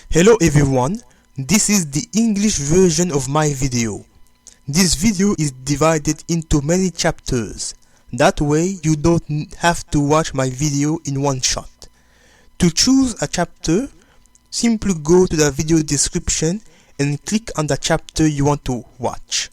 Hello everyone, this is the English version of my video. This video is divided into many chapters. That way you don't have to watch my video in one shot. To choose a chapter, simply go to the video description and click on the chapter you want to watch.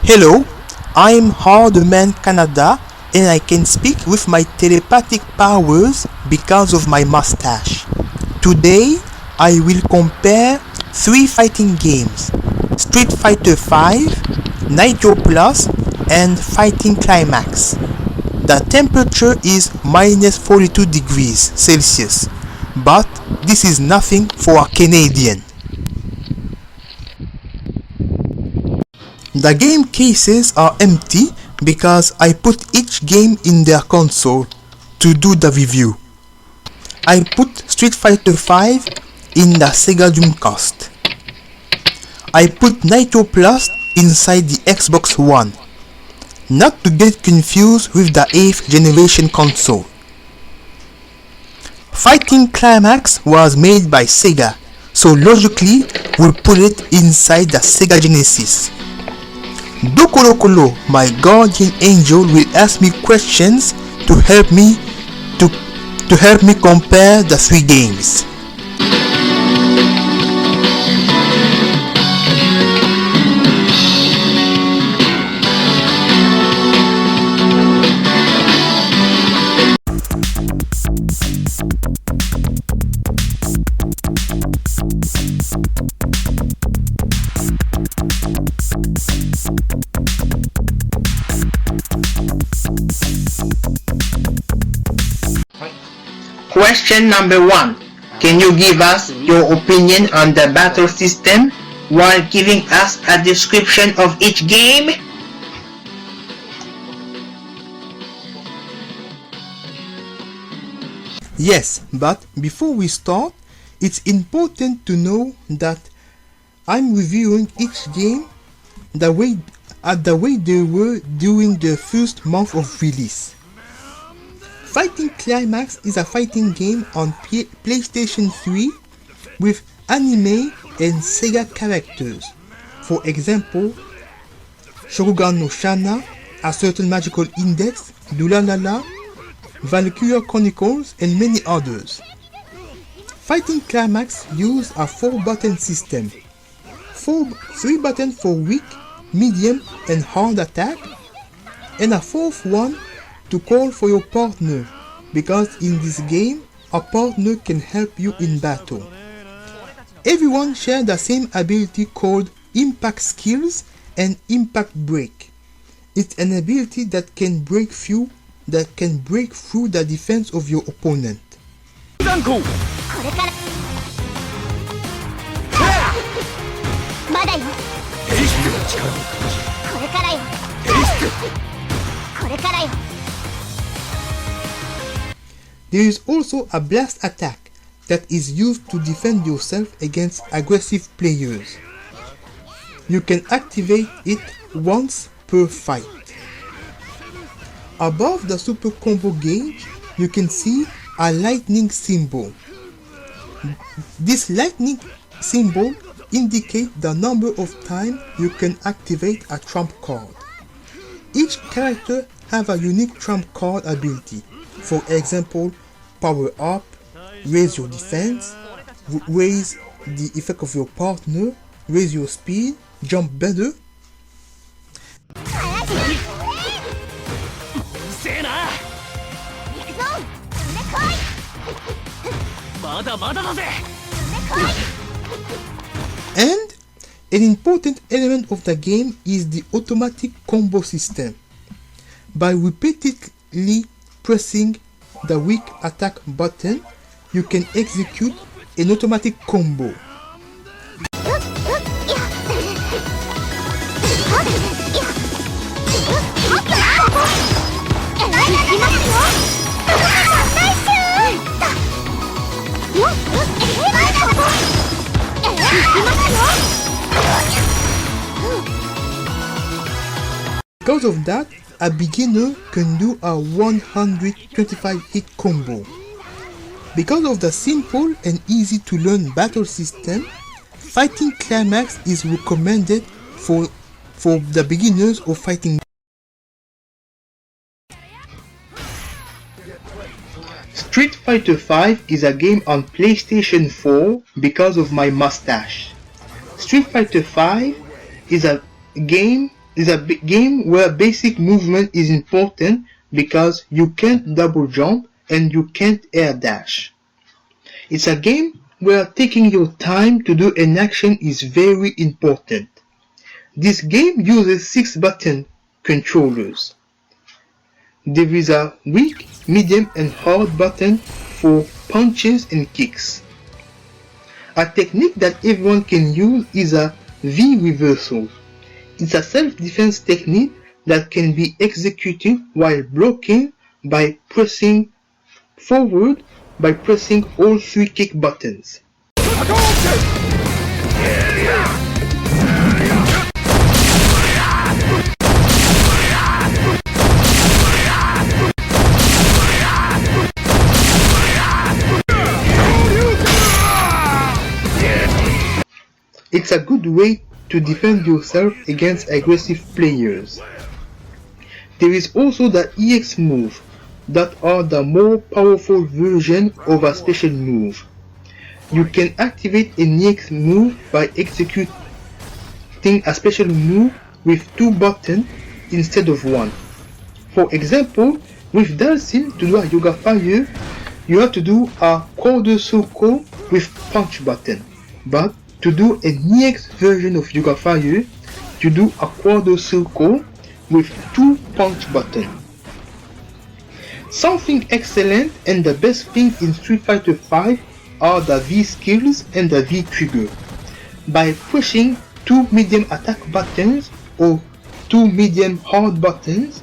Hello, I'm Hardman Canada and I can speak with my telepathic powers because of my mustache. Today, I will compare 3 fighting games: Street Fighter 5, Nitroplus, and Fighting Climax. The temperature is minus 42 degrees Celsius, but this is nothing for a Canadian. The game cases are empty because I put each game in their console to do the review. I put Street Fighter 5 in the Sega Dreamcast. I put Nitroplus inside the Xbox One, not to get confused with the 8th generation console. Fighting Climax was made by Sega, so logically we'll put it inside the Sega Genesis. Docolocolo, my guardian angel, will ask me questions to help me compare the 3 games. Question number 1. Can you give us your opinion on the battle system while giving us a description of each game? Yes, but before we start, it's important to know that I'm reviewing each game the way they were during the first month of release. Fighting Climax is a fighting game on PlayStation 3 with anime and Sega characters. For example, Shogun no Shana, A Certain Magical Index, Duel, Valkyria Chronicles, and many others. Fighting Climax used a 4-button system. 3 buttons for weak, medium, and hard attack, and a 4th one to call for your partner because in this game, a partner can help you in battle. Everyone shares the same ability called Impact Skills and Impact Break. It's an ability that can break through the defense of your opponent. There is also a blast attack that is used to defend yourself against aggressive players. You can activate it once per fight. Above the super combo gauge, you can see a lightning symbol. This lightning symbol indicates the number of times you can activate a trump card. Each character has a unique trump card ability. For example, power up, raise your defense, raise the effect of your partner, raise your speed, jump better. And an important element of the game is the automatic combo system. By repeatedly pressing the weak attack button, you can execute an automatic combo. Because of that, a beginner can do a 125 hit combo. Because of the simple and easy to learn battle system, fighting Climax is recommended for the beginners of fighting. Street Fighter V is a game on PlayStation 4 because of my mustache. Street Fighter V is a game where basic movement is important because you can't double jump and you can't air dash. It's a game where taking your time to do an action is very important. This game uses 6 button controllers. There is a weak, medium and hard button for punches and kicks. A technique that everyone can use is a V reversal. It's a self-defense technique that can be executed while blocking by pressing forward by pressing all 3 kick buttons. It's a good way to defend yourself against aggressive players. There is also the EX move, that are the more powerful version of a special move. You can activate an EX move by executing a special move with 2 buttons instead of 1. For example, with Dalsim to do a Yoga Fire, you have to do a quarter circle with punch button, but to do an EX version of Yoga Fire, you do a quarter circle with 2 punch buttons. Something excellent and the best thing in Street Fighter V are the V skills and the V trigger. By pushing 2 medium attack buttons or 2 medium hard buttons,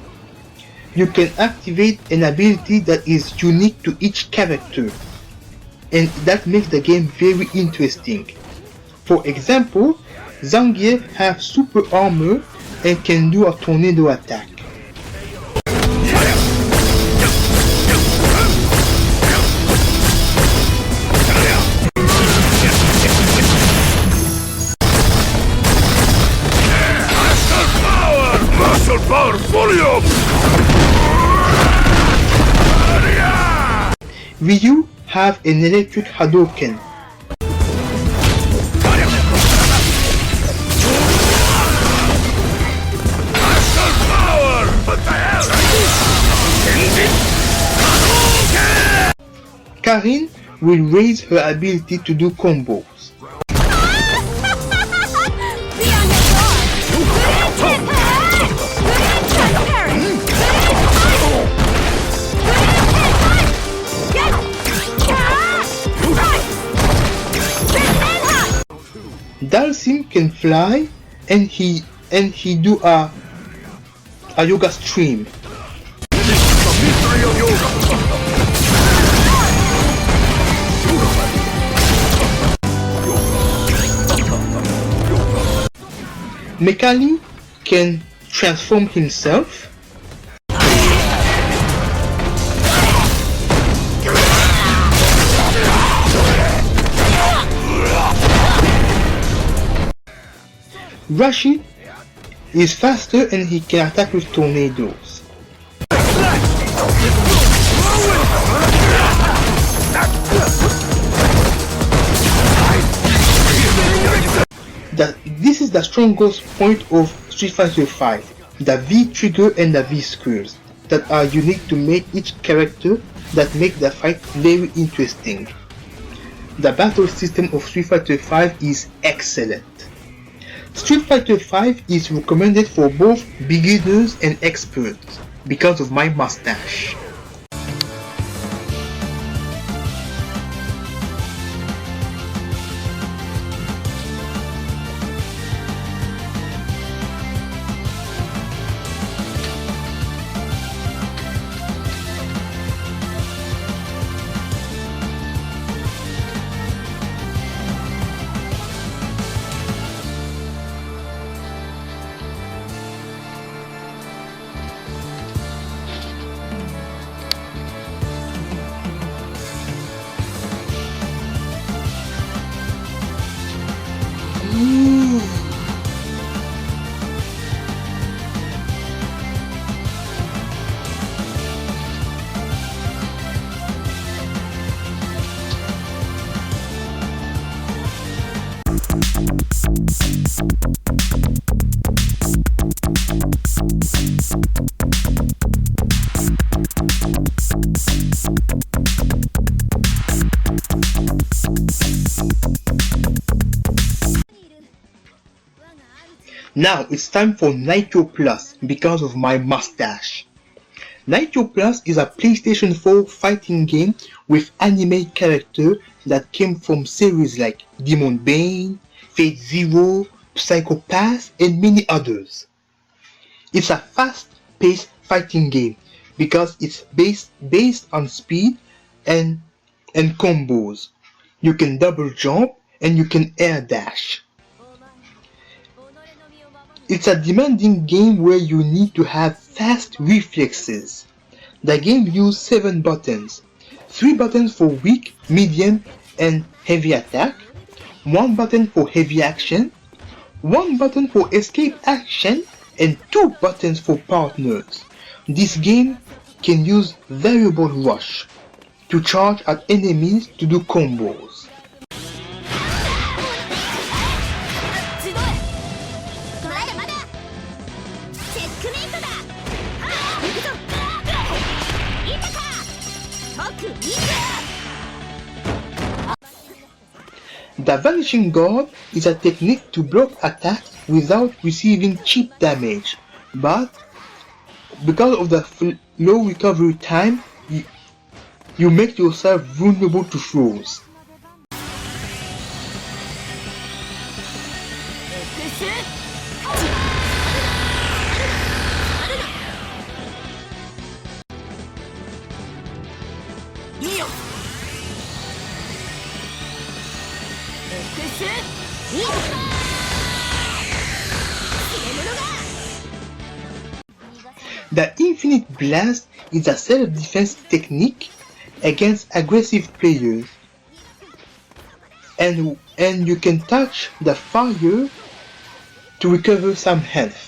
you can activate an ability that is unique to each character, and that makes the game very interesting. For example, Zangief has super armor and can do a tornado attack. Ryu have an electric Hadouken. Karin will raise her ability to do combos. Dalsim can fly and he do a yoga stream. Mekali can transform himself. Rashid is faster and he can attack with tornadoes. This is the strongest point of Street Fighter V, the V trigger and the V squares that are unique to make each character that make the fight very interesting. The battle system of Street Fighter V is excellent. Street Fighter V is recommended for both beginners and experts because of my mustache. Now it's time for Nitroplus because of my mustache. Nitroplus is a PlayStation 4 fighting game with anime characters that came from series like Demon Bane, Fate Zero, Psychopath, and many others. It's a fast-paced fighting game because it's based on speed and combos. You can double jump and you can air dash. It's a demanding game where you need to have fast reflexes. The game uses 7 buttons. 3 buttons for weak, medium, and heavy attack, 1 button for heavy action, 1 button for escape action, and 2 buttons for partners. This game can use variable rush to charge at enemies to do combos. The Vanishing Guard is a technique to block attacks without receiving cheap damage, but because of the low recovery time, you make yourself vulnerable to throws. The Infinite Blast is a self-defense technique against aggressive players, and you can touch the fire to recover some health.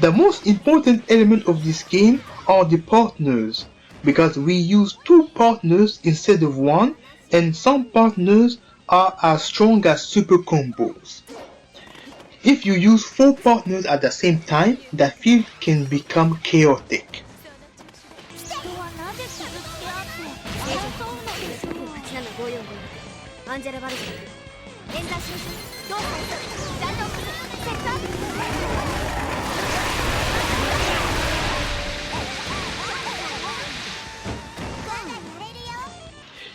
The most important element of this game are the partners. because we use 2 partners instead of 1, and some partners are as strong as super combos. If you use 4 partners at the same time, the field can become chaotic.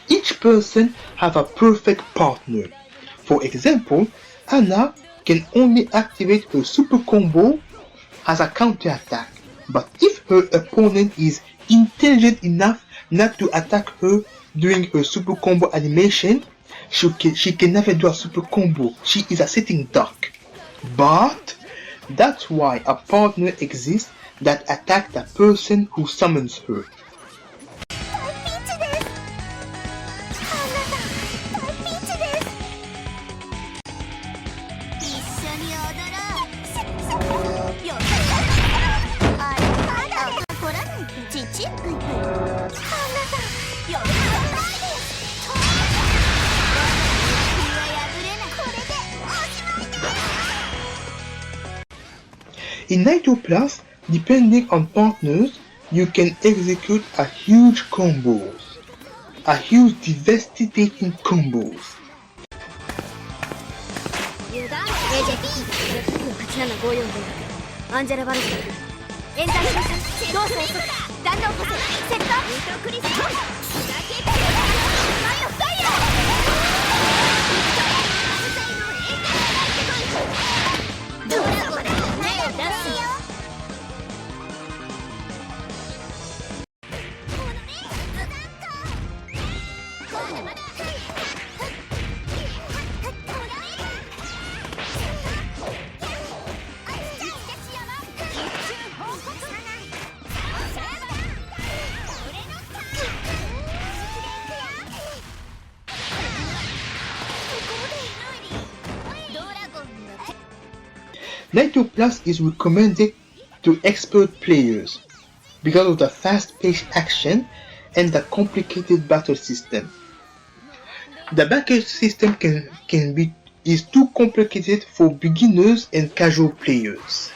Each person have a perfect partner. For example, Anna can only activate her super combo as a counterattack, but if her opponent is intelligent enough not to attack her during her super combo animation, she can never do a super combo. She is a sitting duck. But that's why a partner exists that attacks the person who summons her. In Nitroplus, depending on partners, you can execute a huge devastating combos. Nitroplus is recommended to expert players because of the fast-paced action and the complicated battle system. The battle system is too complicated for beginners and casual players.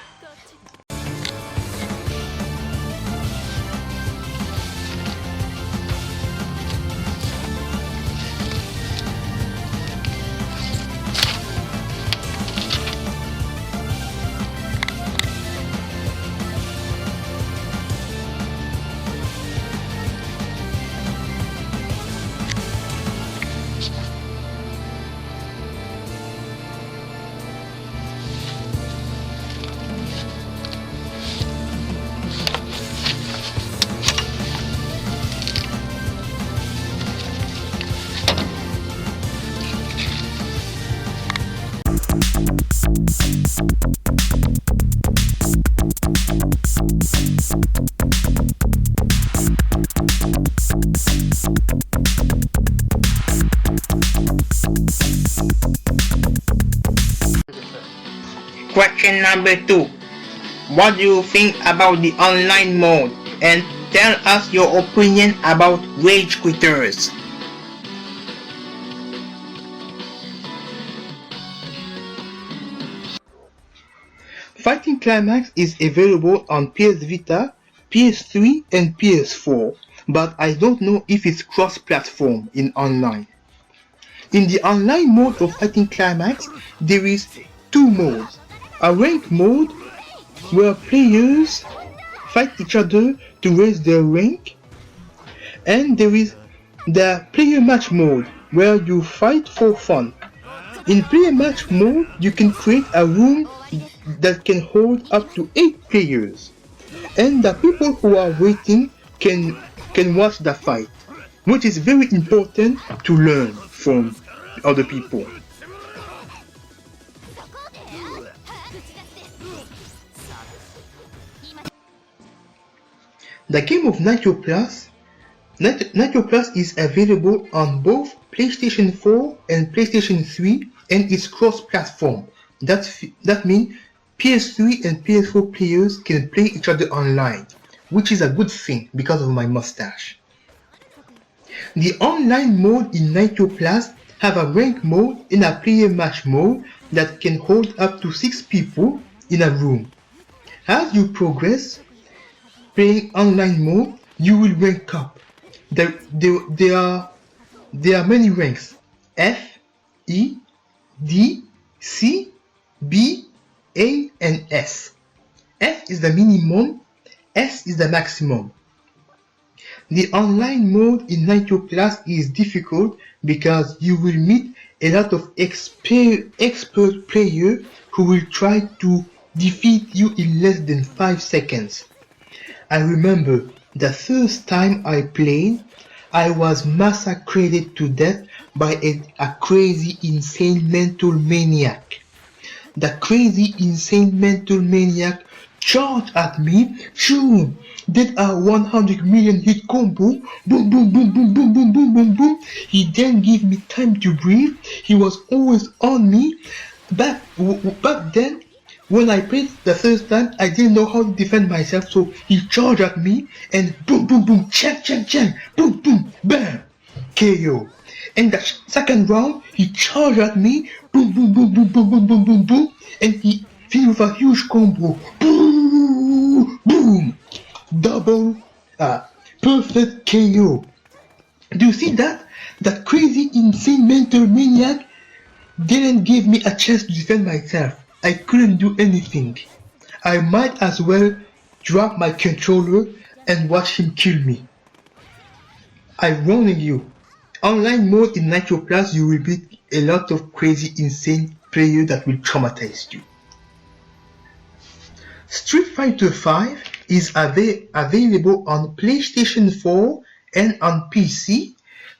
Question number 2. What do you think about the online mode? And tell us your opinion about rage quitters. Fighting Climax is available on PS Vita, PS3 and PS4, but I don't know if it's cross-platform in online. In the online mode of Fighting Climax, there is 2 modes. A rank mode where players fight each other to raise their rank, and there is the player match mode where you fight for fun. In player match mode, you can create a room that can hold up to 8 players, and the people who are waiting can watch the fight, which is very important to learn from other people. The game of Nitroplus is available on both PlayStation 4 and PlayStation 3 and is cross-platform. That means PS3 and PS4 players can play each other online. which is a good thing because of my mustache. The online mode in Nitroplus have a rank mode and a player match mode that can hold up to 6 people in a room. As you progress playing online mode, you will rank up. There are many ranks: F, E, D, C, B, A, and S. F is the minimum, S is the maximum. The online mode in Nitroplus is difficult because you will meet a lot of expert players who will try to defeat you in less than 5 seconds. I remember the first time I played, I was massacred to death by a crazy, insane mental maniac. The crazy, insane mental maniac charged at me, shoom, did a 100 million hit combo, boom, boom, boom, boom, boom, boom, boom, boom, boom. He didn't give me time to breathe. He was always on me. Back then, when I played the first time, I didn't know how to defend myself, so he charged at me and boom, boom, boom, chang, chang, chang, boom, boom, bam, KO. And the second round, he charged at me, boom, boom, boom, boom, boom, boom, boom, boom, boom, and he finished with a huge combo, boom, boom, double, perfect KO. Do you see that? That crazy, insane mental maniac didn't give me a chance to defend myself. I couldn't do anything. I might as well drop my controller and watch him kill me. I'm warning you. Online mode in Nitroplus, you will meet a lot of crazy, insane players that will traumatize you. Street Fighter 5 is available on PlayStation 4 and on PC,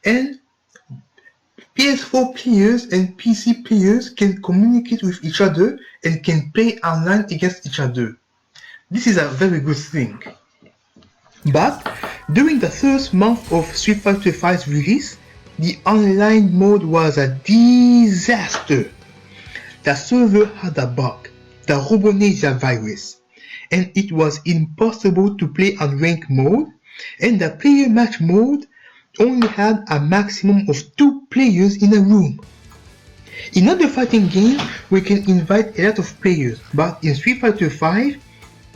and PS4 players and PC players can communicate with each other and can play online against each other. This is a very good thing. But during the first month of Street Fighter 5's release, the online mode was a disaster. The server had a bug, the Robonesia virus, and it was impossible to play on rank mode, and the player match mode only had a maximum of 2 players in a room. In other fighting games, we can invite a lot of players, but in Street Fighter 5,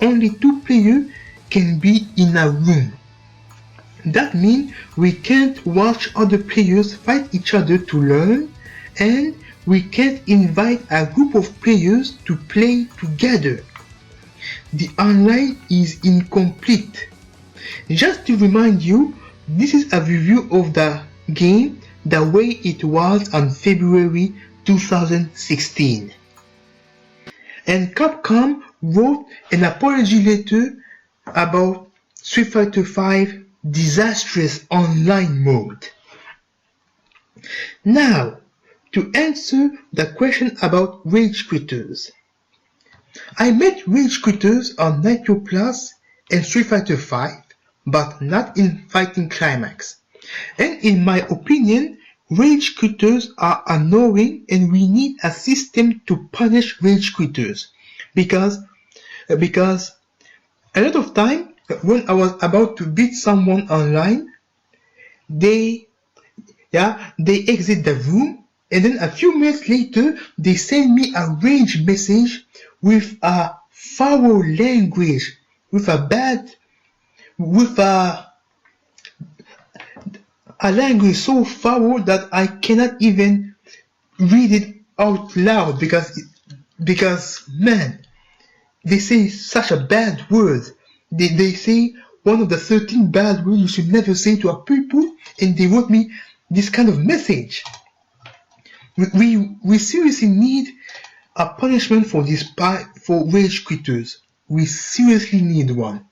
only 2 players can be in a room. That means we can't watch other players fight each other to learn, and we can't invite a group of players to play together. The online is incomplete. Just to remind you, this is a review of the game the way it was on February 2016. And Capcom wrote an apology letter about Street Fighter 5 disastrous online mode. Now, to answer the question about rage quitters. I met rage quitters on Nitroplus and Street Fighter 5, but not in Fighting Climax. And in my opinion, rage quitters are annoying and we need a system to punish rage quitters. Because a lot of time, when I was about to beat someone online, they exit the room, and then a few minutes later they send me a rage message with a foul language, with a language so foul that I cannot even read it out loud because man, they say such a bad word. They say one of the 13 bad words you should never say to a people, and they wrote me this kind of message. We seriously need a punishment for rage quitters. We seriously need one.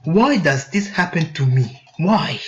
Why does this happen to me? Why?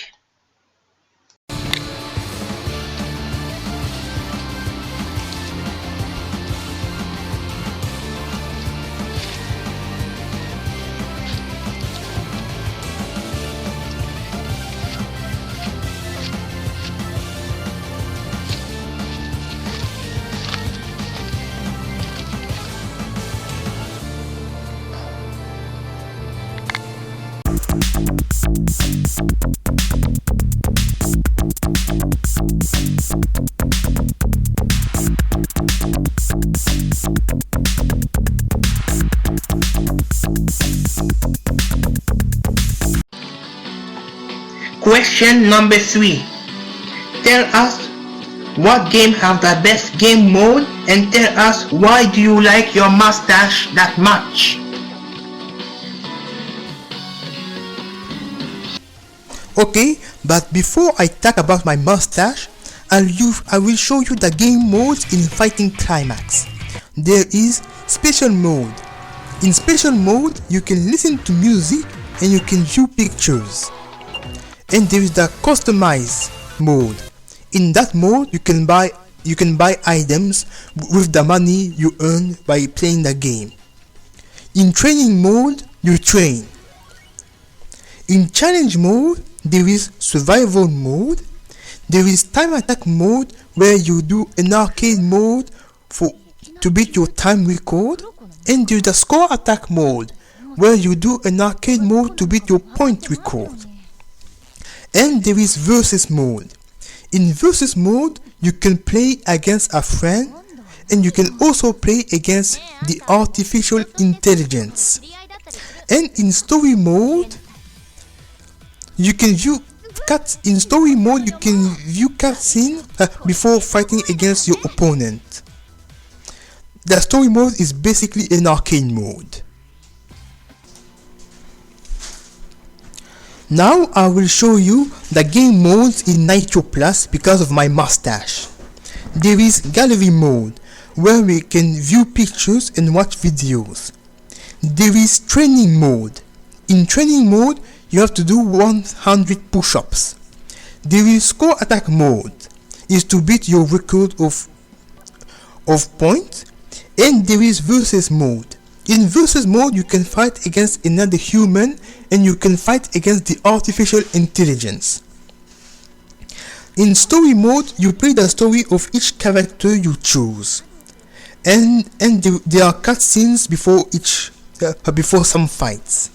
Question number 3. Tell us what game have the best game mode and tell us why do you like your mustache that much. Okay, but before I talk about my mustache, I will show you the game modes in Fighting Climax. There is Special Mode. In Special Mode, you can listen to music and you can view pictures. And there is the Customize mode. In that mode, you can buy items with the money you earn by playing the game. In Training mode, you train. In Challenge mode, there is Survival mode. There is Time Attack mode where you do an arcade mode to beat your time record, and there is the Score Attack mode where you do an arcade mode to beat your point record. And there is Versus mode. In Versus mode, you can play against a friend and you can also play against the artificial intelligence. And in Story mode, you can view cutscene before fighting against your opponent. The Story mode is basically an arcade mode. Now I will show you the game modes in Nitroplus because of my mustache. There is Gallery mode where we can view pictures and watch videos. There is Training mode. In Training mode, you have to do 100 push-ups. There is Score Attack mode, is to beat your record of points. And there is Versus mode. In Versus mode, you can fight against another human and you can fight against the artificial intelligence. In Story mode, you play the story of each character you choose. And there are cutscenes before some fights.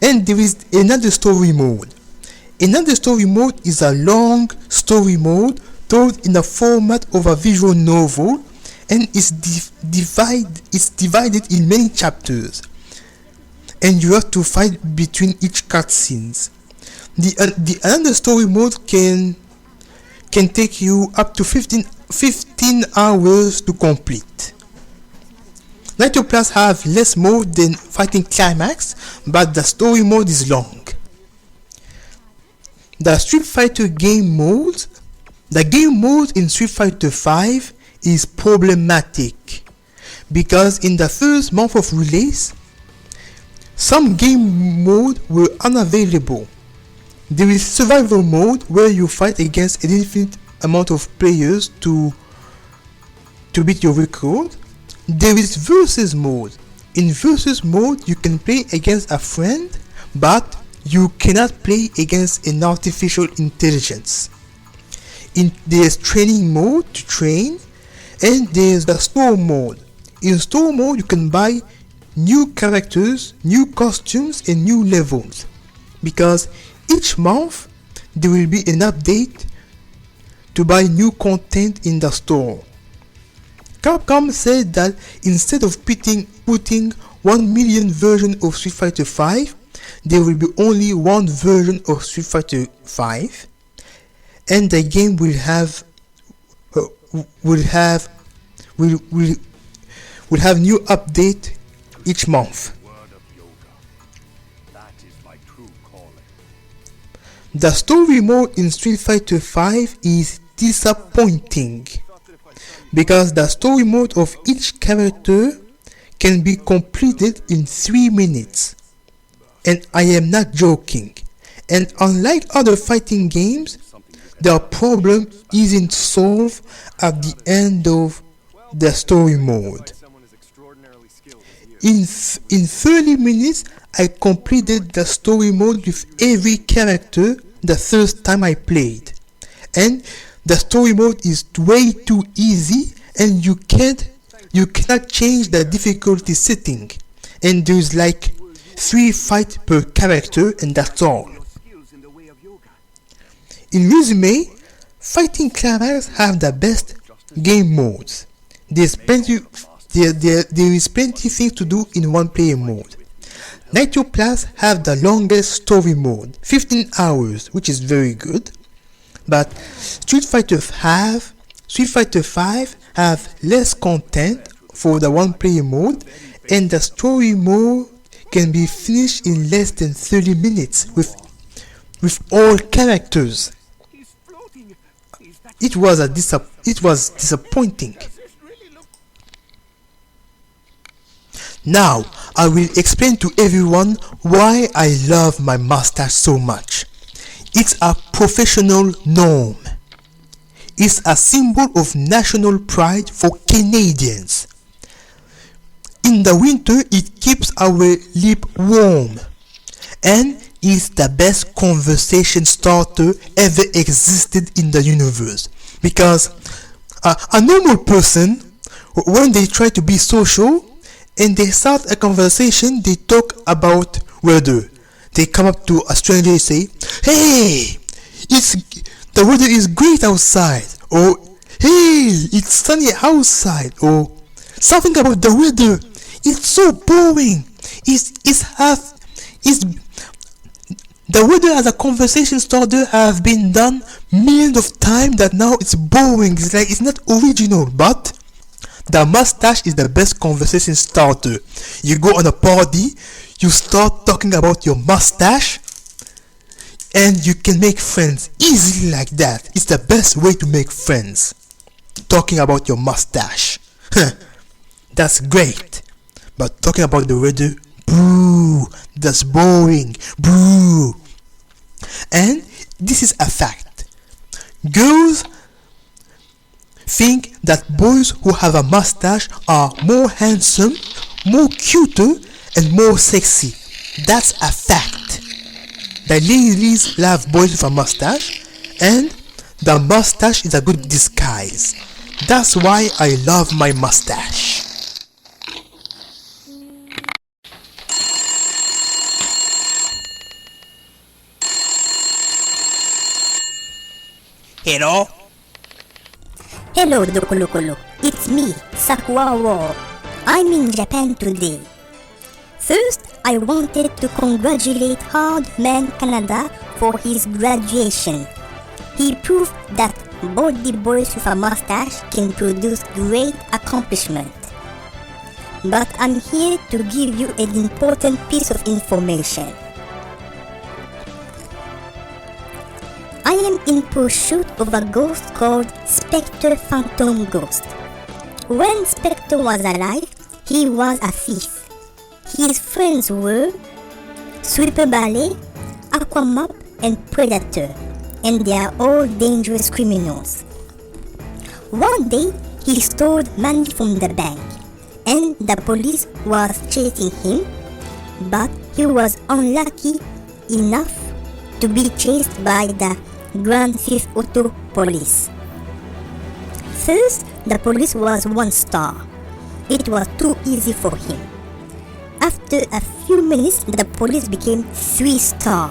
And there is another story mode. Another story mode is a long story mode told in the format of a visual novel and it's divided in many chapters. And you have to fight between each cutscenes. The another story mode can take you up to 15 hours to complete. Nitroplus have less mode than Fighting Climax, but the story mode is long. The Street Fighter game mode. The game mode in Street Fighter 5 is problematic because in the first month of release, some game mode were unavailable. There is Survival mode where you fight against an infinite amount of players to beat your record. There is Versus mode. In Versus mode, you can play against a friend, but you cannot play against an artificial intelligence. There's Training mode to train, and there's the Store mode. In Store mode, you can buy new characters, new costumes, and new levels, because each month there will be an update to buy new content in the store. Capcom said that instead of putting 1 million versions of Street Fighter 5, there will be only one version of Street Fighter 5, and the game will have new update each month. The story mode in Street Fighter 5 is disappointing because the story mode of each character can be completed in 3 minutes, and I am not joking. And unlike other fighting games, the problem isn't solved at the end of the story mode. In 30 minutes, I completed the story mode with every character the first time I played. And the story mode is way too easy, and you cannot change the difficulty setting. And there's like 3 fights per character, and that's all. In resume, fighting Climax have the best game modes. There is plenty things to do in one player mode. Nitroplus have the longest story mode, 15 hours, which is very good. But Street Fighter 5 have less content for the one player mode, and the story mode can be finished in less than 30 minutes with all characters. It was disappointing. Now I will explain to everyone why I love my mustache so much. It's a professional norm. It's a symbol of national pride for Canadians. In the winter, it keeps our lip warm, and is the best conversation starter ever existed in the universe. Because a normal person, when they try to be social and they start a conversation, they talk about weather. They come up to a stranger and say, "Hey, the weather is great outside," or "Hey, it's sunny outside," or something about the weather. It's so boring. The weather as a conversation starter have been done millions of times that now it's boring. It's like it's not original. But the mustache is the best conversation starter. You go on a party, you start talking about your mustache, and you can make friends easily like that. It's the best way to make friends. Talking about your mustache. That's great. But talking about the weather, boo, that's boring, boo. And this is a fact. Girls think that boys who have a mustache are more handsome, more cuter, and more sexy. That's a fact. The ladies love boys with a mustache, and the mustache is a good disguise. That's why I love my mustache. Hello? Hello, Docolocolo. It's me, Sakuawo. I'm in Japan today. First, I wanted to congratulate Hardman Canada for his graduation. He proved that body boys with a mustache can produce great accomplishment. But I'm here to give you an important piece of information. I am in pursuit of a ghost called Spectre Phantom Ghost. When Spectre was alive, he was a thief. His friends were Sweeper Ballet, Aquamop, and Predator, and they are all dangerous criminals. One day, he stole money from the bank, and the police was chasing him, but he was unlucky enough to be chased by the Grand Theft Auto police. First, the police was 1 star. It was too easy for him. After a few minutes, the police became 3 star,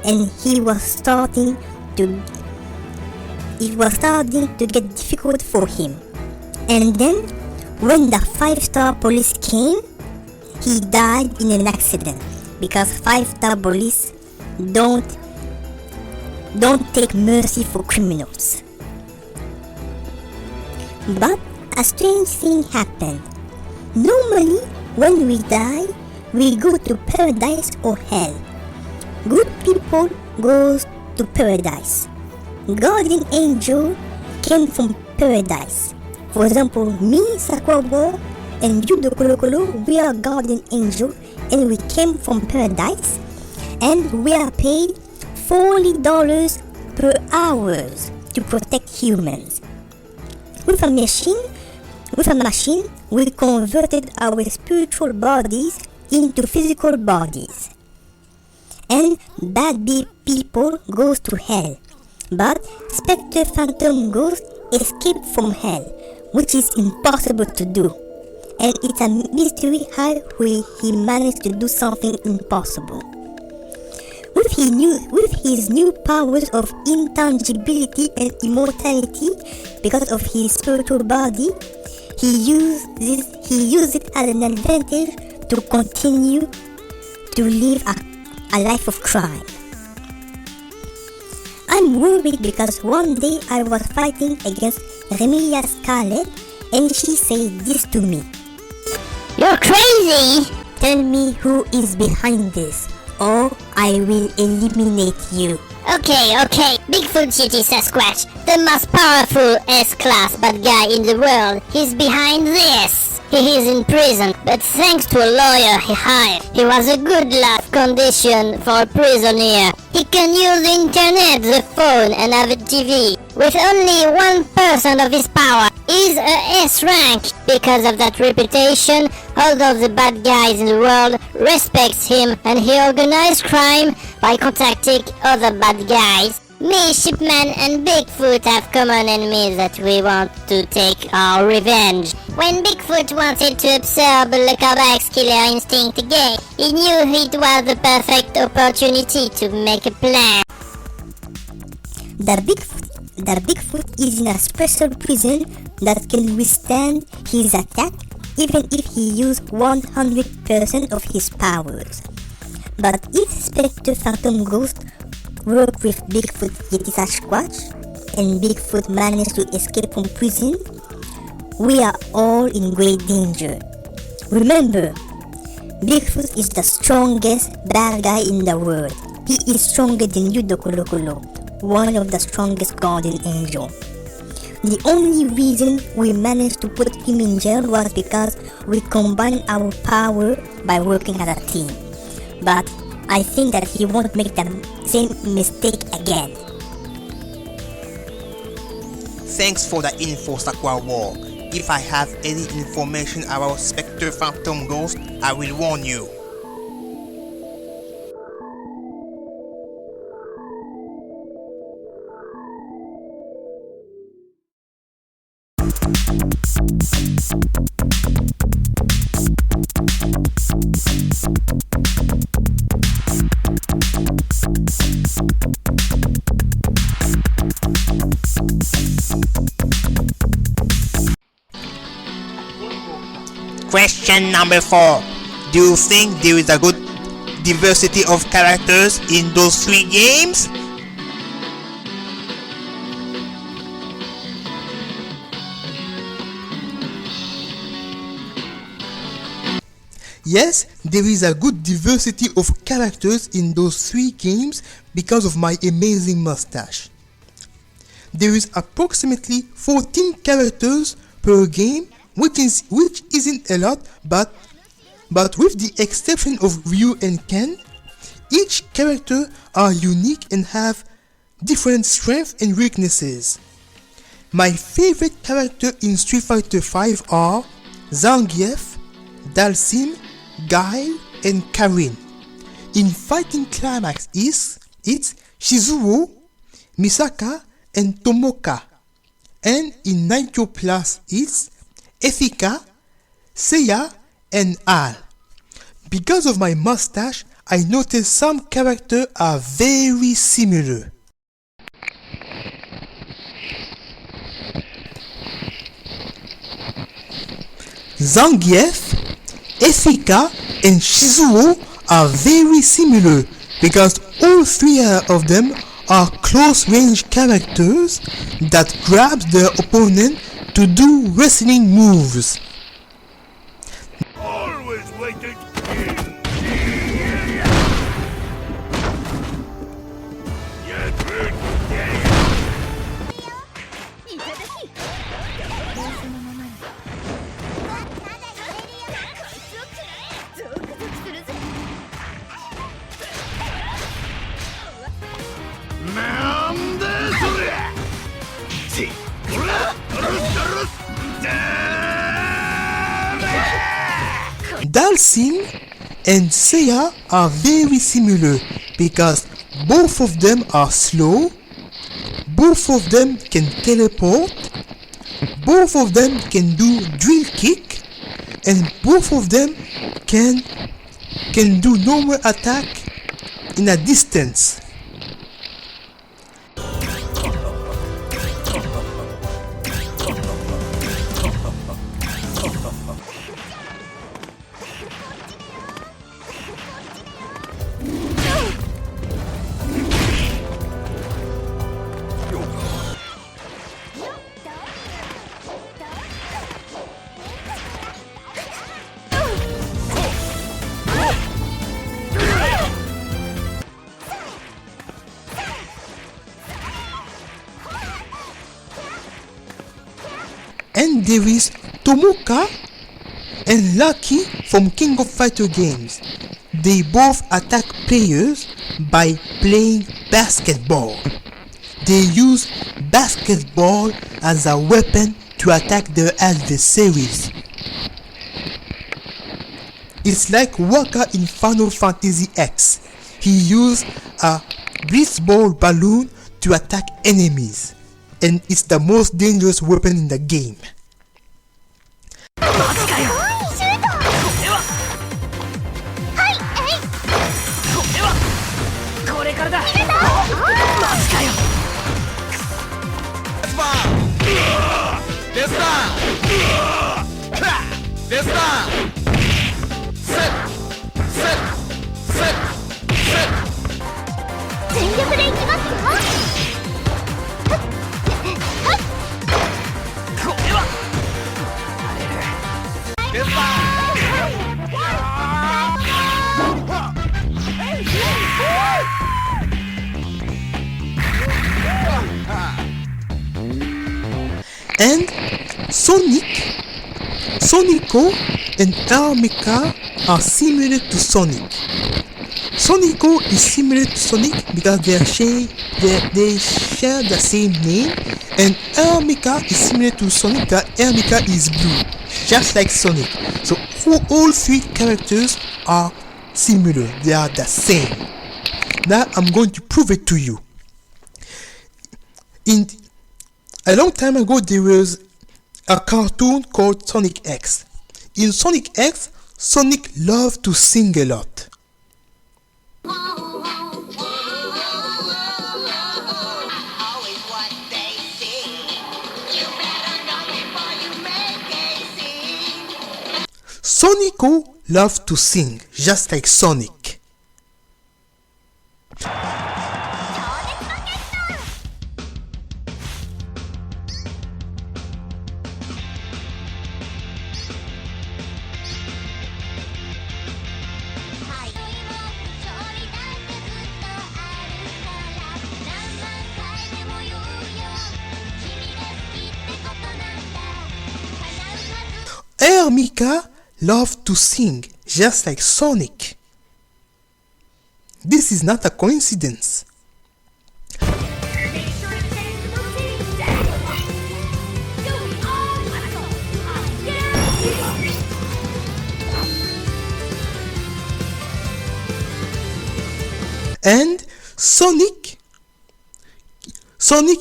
and it was starting to get difficult for him. And then, when the 5-star police came, he died in an accident because 5-star police don't take mercy for criminals. But a strange thing happened. Normally, when we die, we go to paradise or hell. Good people go to paradise. Guardian angel came from paradise. For example, me, Sakwabo, and you, Docolocolo, we are guardian angel, and we came from paradise, and we are paid $40 per hour to protect humans. With a machine, we converted our spiritual bodies into physical bodies. And bad people goes to hell, but Spectre Phantom Ghost escaped from hell, which is impossible to do. and it's a mystery how he managed to do something impossible. With his new powers of intangibility and immortality because of his spiritual body, he used it as an advantage to continue to live a life of crime. I'm worried because one day I was fighting against Remilia Scarlet and she said this to me. You're crazy! Tell me who is behind this, or I will eliminate you. Okay. Bigfoot City Sasquatch, the most powerful S-class bad guy in the world, he's behind this. He is in prison, but thanks to a lawyer he hired, he was a good life condition for a prisoner. He can use the internet, the phone, and have a TV. With only 1% of his power, he's a S rank. Because of that reputation, all of the bad guys in the world respects him, and he organizes crime by contacting other bad guys. Me, Shipman, and Bigfoot have common enemies that we want to take our revenge. When Bigfoot wanted to absorb Leckerback's killer instinct again, he knew it was the perfect opportunity to make a plan. The Bigfoot is in a special prison that can withstand his attack even if he used 100% of his powers. But if Spectre Phantom Ghost work with Bigfoot Yeti Sasquatch and Bigfoot managed to escape from prison, we are all in great danger. Remember, Bigfoot is the strongest bad guy in the world. He is stronger than you, Docolocolo, one of the strongest guardian angels. The only reason we managed to put him in jail was because we combined our power by working as a team. But I think that he won't make the same mistake again. Thanks for the info, Sakura War. If I have any information about Spectre Phantom Ghost, I will warn you. Question number 4. Do you think there is a good diversity of characters in those 3 games? Yes, there is a good diversity of characters in those 3 games because of my amazing mustache. There is approximately 14 characters per game, which isn't a lot, but with the exception of Ryu and Ken, each character are unique and have different strengths and weaknesses. My favorite character in Street Fighter V are Zangief, Dalsim, Guile, and Karin. In Fighting Climax it's Shizuru, Misaka, and Tomoka. And in Nitroplus it's Efika, Seiya, and Al. Because of my mustache, I noticed some characters are very similar. Zangief, Efika, and Shizuru are very similar because all 3 of them are close-range characters that grab their opponent to do wrestling moves. Always waiting. Dalsim and Seiya are very similar because both of them are slow, both of them can teleport, both of them can do drill kick, and both of them can do normal attack in a distance. And there is Tomoka and Lucky from King of Fighter games. They both attack players by playing basketball. They use basketball as a weapon to attack their adversaries. It's like Waka in Final Fantasy X. He used a blitzball balloon to attack enemies, and it's the most dangerous weapon in the game. And Sonico and Armika are similar to Sonic. Sonico is similar to Sonic because they share the same name, and Armika is similar to Sonic because Armika is blue, just like Sonic. So all three characters are similar, they are the same. Now I'm going to prove it to you. A long time ago, there was a cartoon called Sonic X. In Sonic X, Sonic loved to sing a lot. Sonico loved to sing, just like Sonic. Mika loved to sing, just like Sonic. This is not a coincidence. And Sonic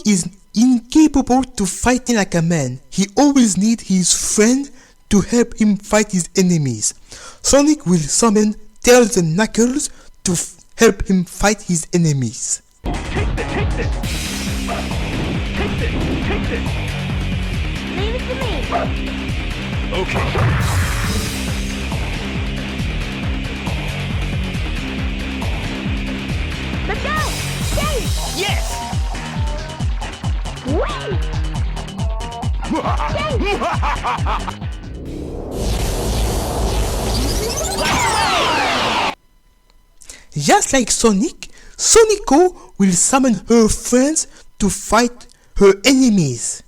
is incapable to fighting like a man. He always needs his friend to help him fight his enemies. Sonic will summon Tails and Knuckles to help him fight his enemies. Take this! Leave it to me. Okay. Let's go! Yay! Yes! Whee! Just like Sonic, Sonico will summon her friends to fight her enemies.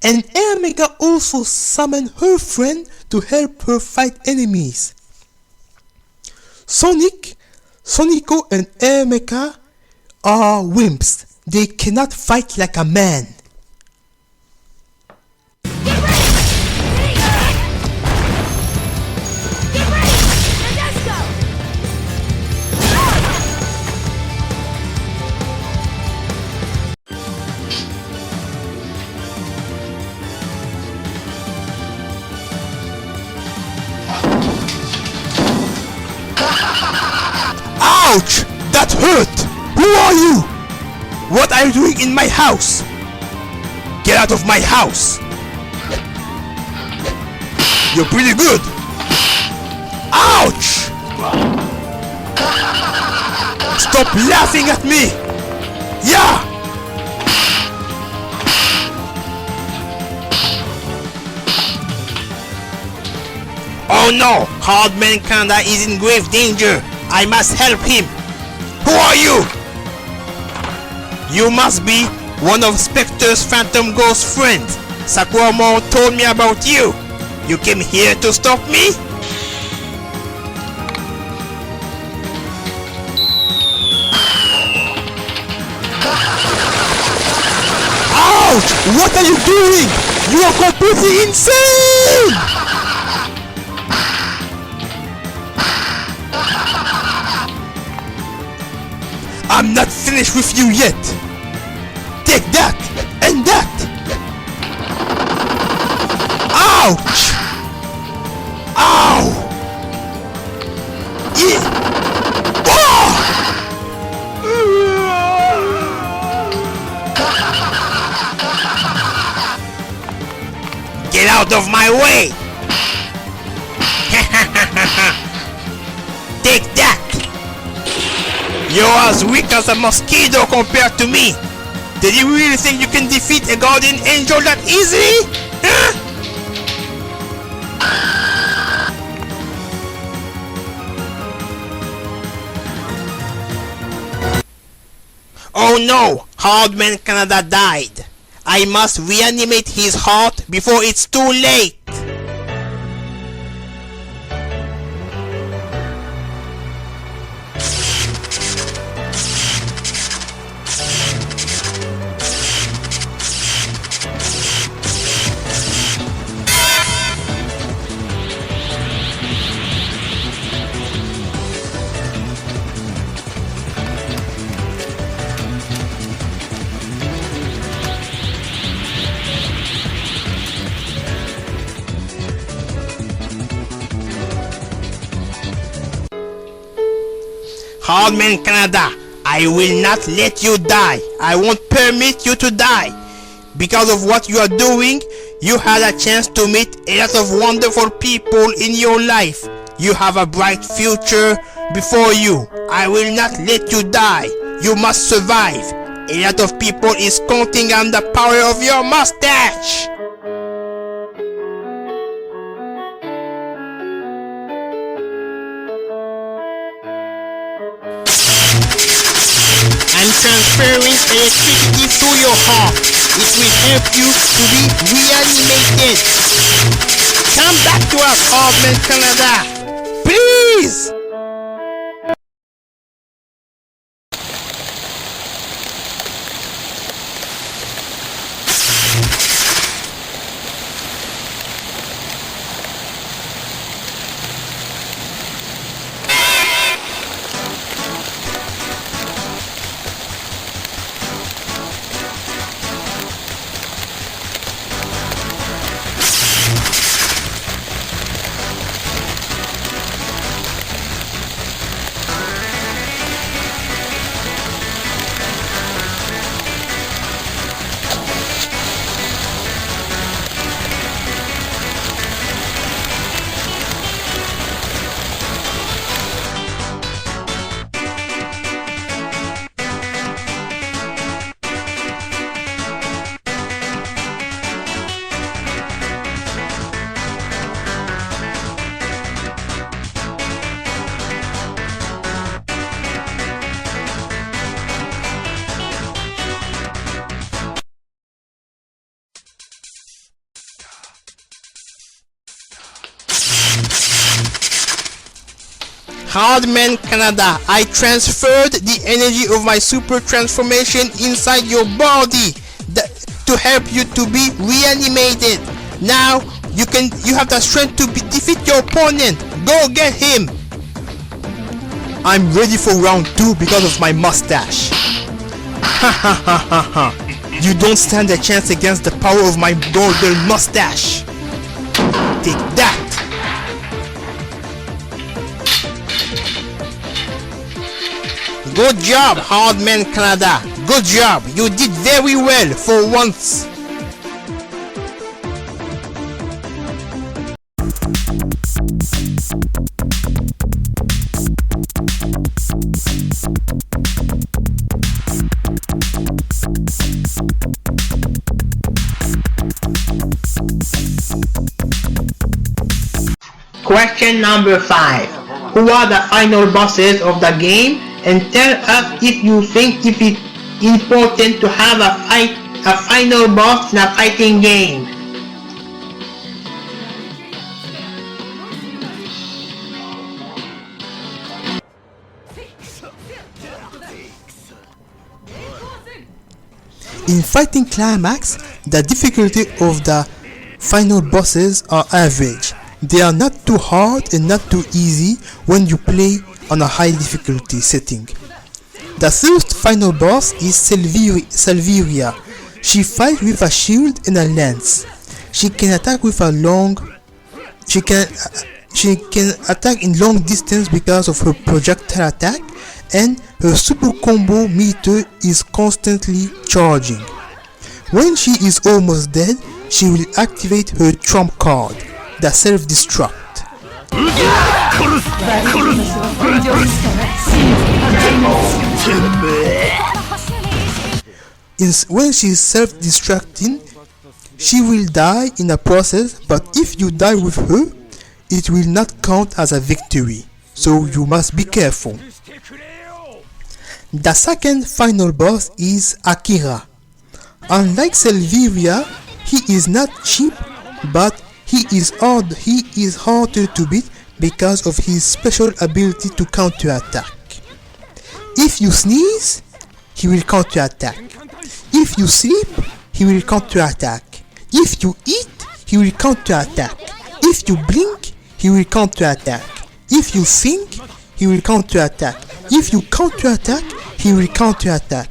And Omega also summon her friend to help her fight enemies. Sonico and Omega are wimps. They cannot fight like a man. Ouch! That hurt! Who are you? What are you doing in my house? Get out of my house! You're pretty good! Ouch! Stop laughing at me! Yeah! Oh no! Hardman Canada is in grave danger! I must help him! Who are you? You must be one of Spectre's Phantom Ghost friends. Sakuramo told me about you. You came here to stop me? Ouch! What are you doing? You are completely insane! I'm not finished with you yet! Take that! And that! Ouch! Ow! Yeah! Oh! Get out of my way! Take that! You're as weak as a mosquito compared to me! Did you really think you can defeat a guardian angel that easily? Huh? Oh no! Hardman Canada died! I must reanimate his heart before it's too late! Hardman Canada, I will not let you die. I won't permit you to die. Because of what you are doing, you had a chance to meet a lot of wonderful people in your life. You have a bright future before you. I will not let you die. You must survive. A lot of people is counting on the power of your mustache. I'm transferring electricity through your heart. It will help you to be reanimated. Come back to us, Hardman Canada. Please! Hardman Canada, I transferred the energy of my super transformation inside your body to help you to be reanimated. Now you have the strength to defeat your opponent. Go get him. I'm ready for round 2 because of my mustache. Ha ha ha ha ha. You don't stand a chance against the power of my golden mustache. Take that. Good job, Hardman Canada. Good job. You did very well for once. Question number 5. Who are the final bosses of the game, and tell us if you think it is important to have a final boss in a fighting game. In fighting Climax, the difficulty of the final bosses are average. They are not too hard and not too easy when you play on a high difficulty setting. The first final boss is Selviria. She fights with a shield and a lance. She can attack with a long. She can attack in long distance because of her projectile attack, and her super combo meter is constantly charging. When she is almost dead, she will activate her trump card, the self-destruct. When she is self-destructing, she will die in the process, but if you die with her, it will not count as a victory, so you must be careful. The second final boss is Akira. Unlike Selviria, he is not cheap, but he is harder to beat because of his special ability to counterattack. If you sneeze, he will counterattack. If you sleep, he will counterattack. If you eat, he will counterattack. If you blink, he will counterattack. If you think, he will counterattack. If you counterattack, he will counterattack.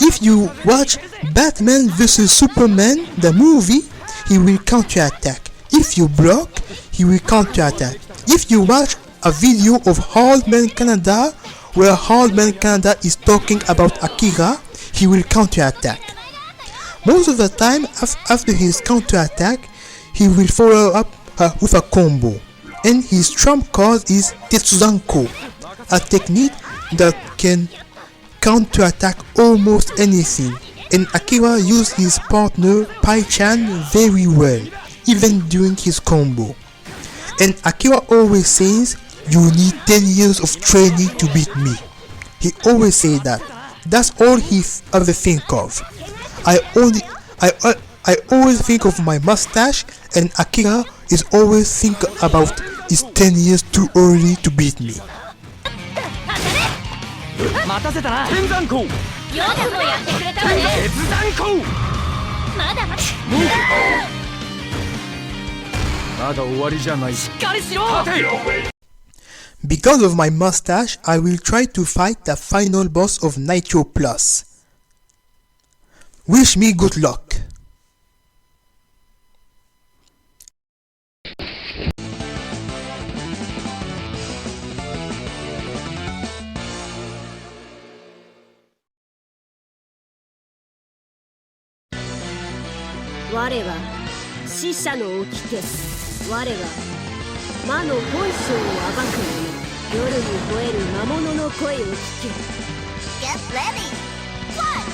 If you watch Batman vs Superman, the movie, he will counterattack. If you block, he will counterattack. If you watch a video of Hardman Canada where Hardman Canada is talking about Akira, he will counterattack. Most of the time, after his counterattack, he will follow up with a combo, and his trump card is Tetsuzanko, a technique that can counterattack almost anything, and Akira used his partner Pai-chan very well, even during his combo. And Akira always says, "You need 10 years of training to beat me." He always say that. That's all he ever think of. I always think of my mustache, and Akira is always think about it's 10 years too early to beat me. 待たせたな。天山校。よくもやってくれたわね。鉄山校。まだまだ。まだ終わりじゃない。しっかりしろ。立て。 Because of my mustache, I will try to fight the final boss of Nitroplus. Wish me good luck. Get ready. Fight.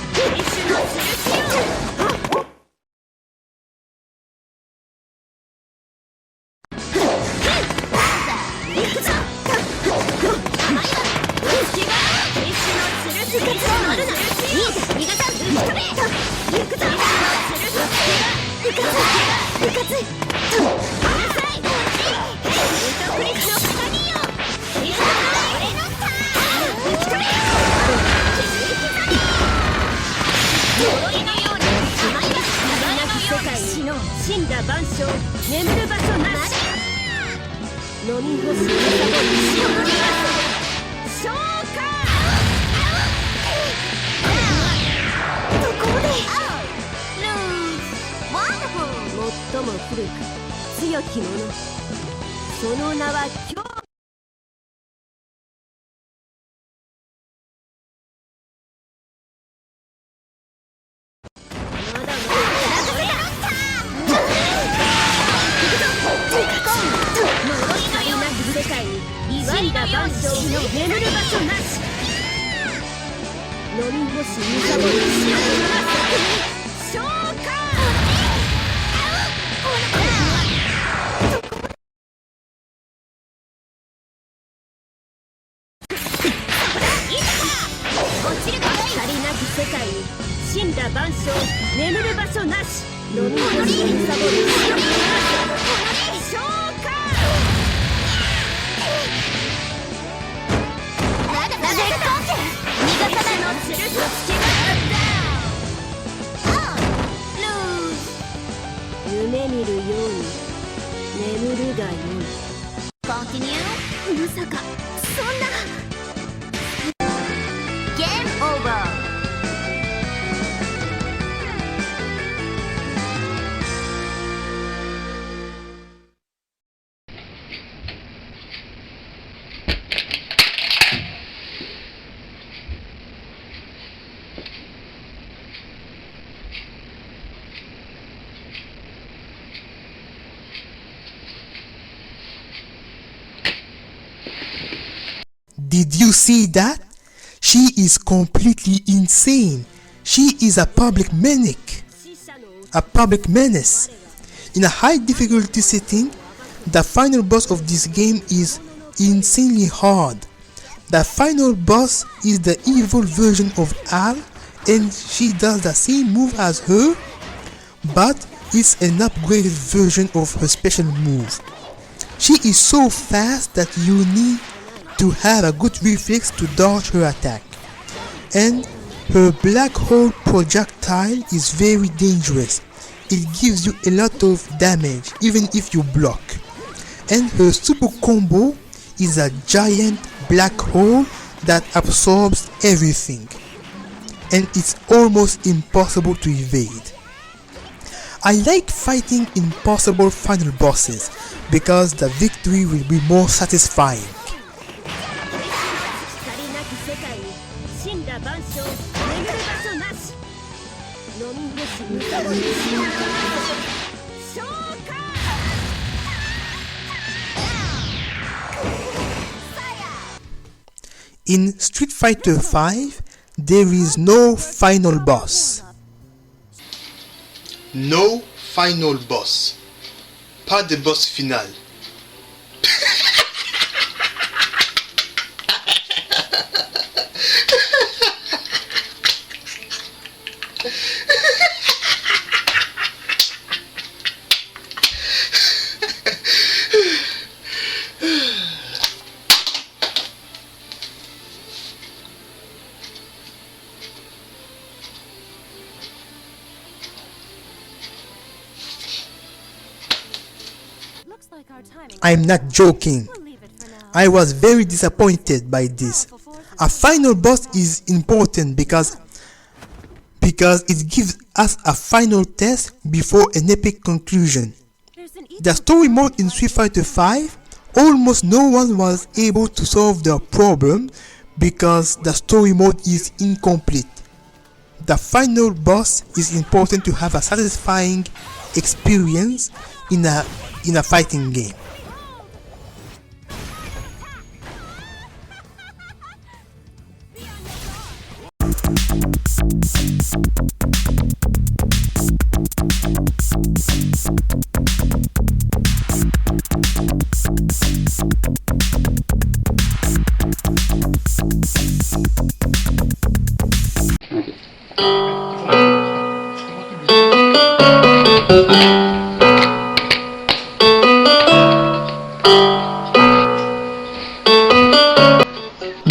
Wonderful. 最も古く強き者、その名は羅万象眠る場所なし飲み干しむさぼる白く消化まだ絶好調逃がさないのするとつきが夢見るように眠るがよいコンティニューまさかそんなゲームオーバーDid you see that? She is completely insane. She is a public menace. A public menace. In a high difficulty setting, the final boss of this game is insanely hard. The final boss is the evil version of Al, and she does the same move as her, but it's an upgraded version of her special move. She is so fast that you need to have a good reflex to dodge her attack, and her black hole projectile is very dangerous. It gives you a lot of damage even if you block, and her super combo is a giant black hole that absorbs everything, and it's almost impossible to evade. I like fighting impossible final bosses because the victory will be more satisfying. 光なき世界に死んだ万象眠る場所なし飲み干しむさぼる消化 In Street Fighter 5, there is no final boss. No final boss. Pas de boss final. I'm not joking. I was very disappointed by this. A final boss is important because it gives us a final test before an epic conclusion. The story mode in Street Fighter 5, almost no one was able to solve the problem because the story mode is incomplete. The final boss is important to have a satisfying experience in a fighting game.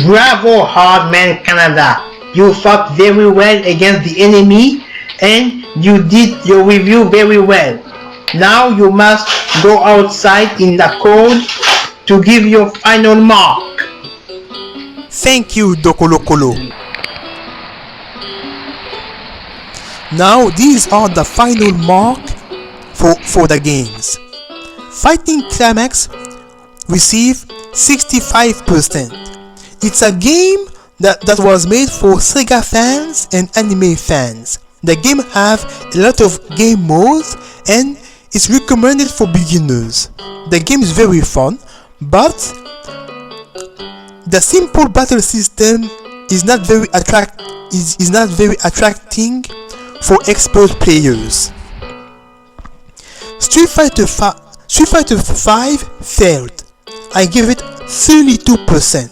Bravo, Hardman Canada! You fought very well against the enemy and you did your review very well. Now you must go outside in the cold to give your final mark. Thank you, Docolocolo. Now these are the final mark for the games. Fighting Climax received 65%. It's a game that was made for Sega fans and anime fans. The game have a lot of game modes and it's recommended for beginners. The game is very fun, but the simple battle system is not very attracting for expert players. Street Fighter 5 failed. I give it 32%.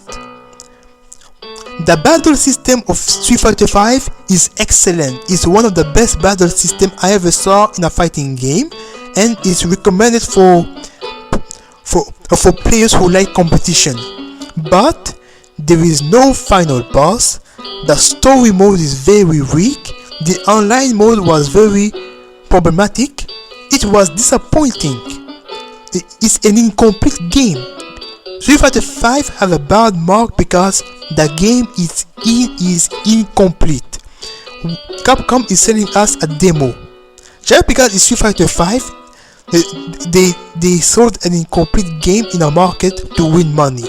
The battle system of Street Fighter V is excellent. It's one of the best battle system I ever saw in a fighting game, and is recommended for players who like competition. But there is no final boss. The story mode is very weak. The online mode was very problematic. It was disappointing. It's an incomplete game. Street Fighter V have a bad mark because the game is incomplete. Capcom is selling us a demo. Just because it's Street Fighter V, they sold an incomplete game in a market to win money.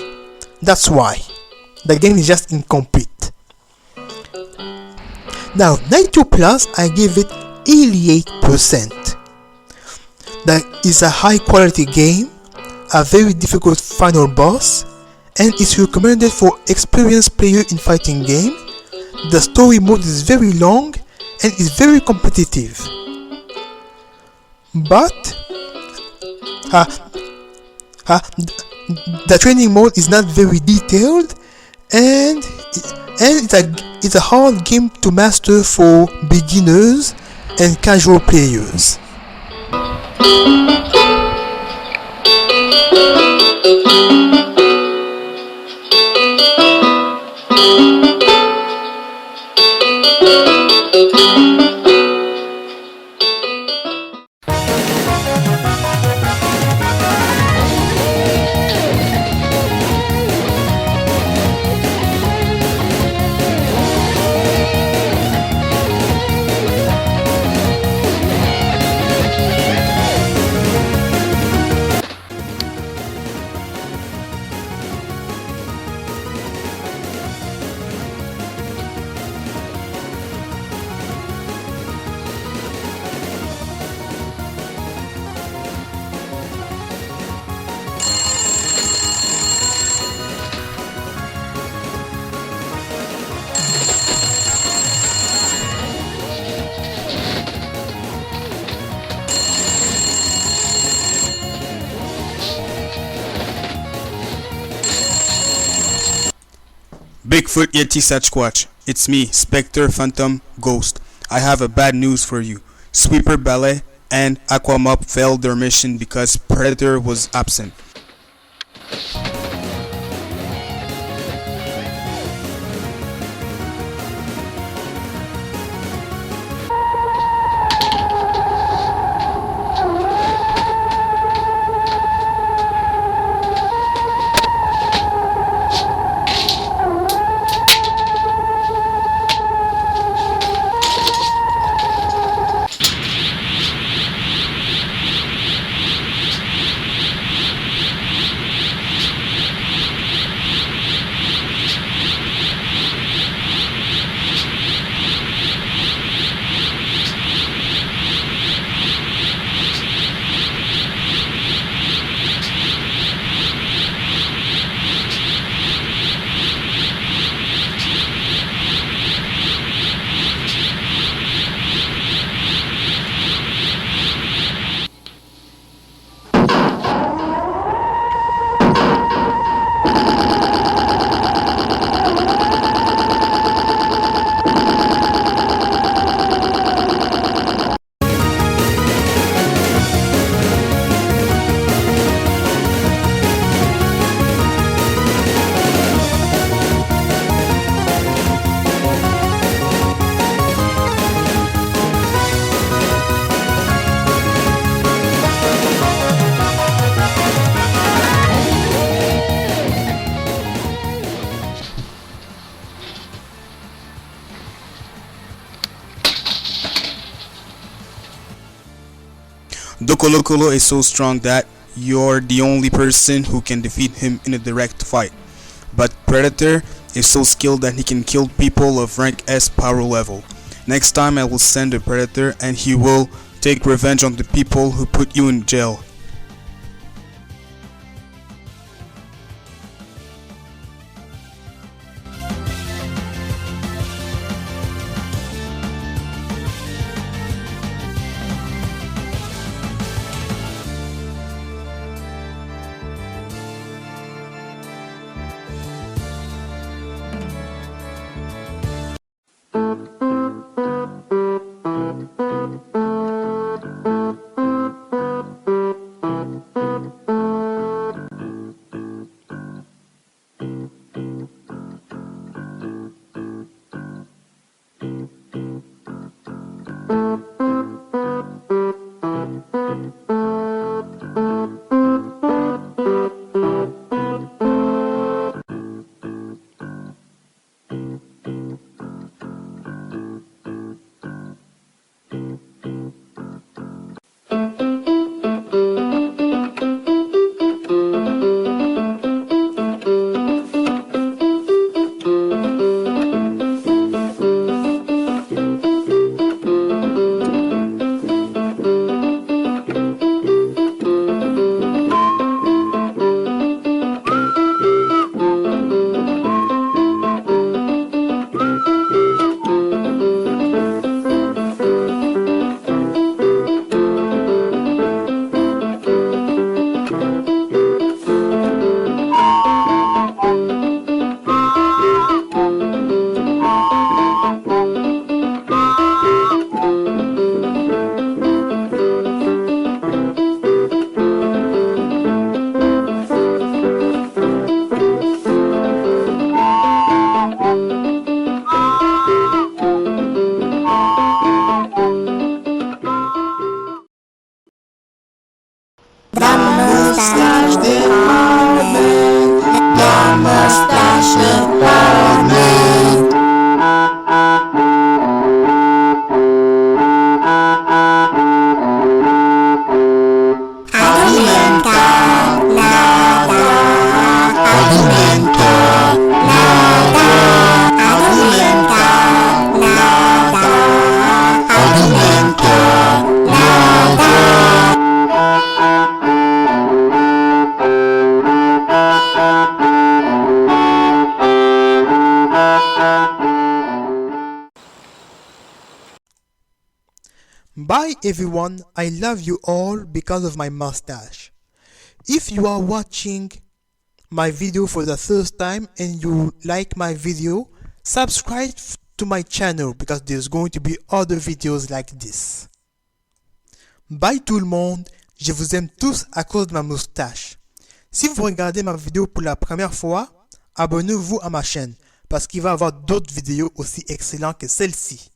That's why. The game is just incomplete. Now, Nitroplus, I give it 88%. That is a high quality game, a very difficult final boss, and is recommended for experienced player in fighting game. The story mode is very long and is very competitive. But the training mode is not very detailed, and it's a hard game to master for beginners and casual players. Bigfoot Yeti Sasquatch, it's me, Spectre, Phantom, Ghost. I have a bad news for you. Sweeper Ballet and Aquamop failed their mission because Predator was absent. Docolocolo is so strong that you're the only person who can defeat him in a direct fight. But Predator is so skilled that he can kill people of rank S power level. Next time I will send a Predator and he will take revenge on the people who put you in jail. Bye everyone, I love you all because of my mustache. If you are watching my video for the first time and you like my video, subscribe to my channel because there's going to be other videos like this. Bye tout le monde, je vous aime tous à cause de ma moustache. Si vous regardez ma vidéo pour la première fois, abonnez-vous à ma chaîne parce qu'il va y avoir d'autres vidéos aussi excellentes que celle-ci.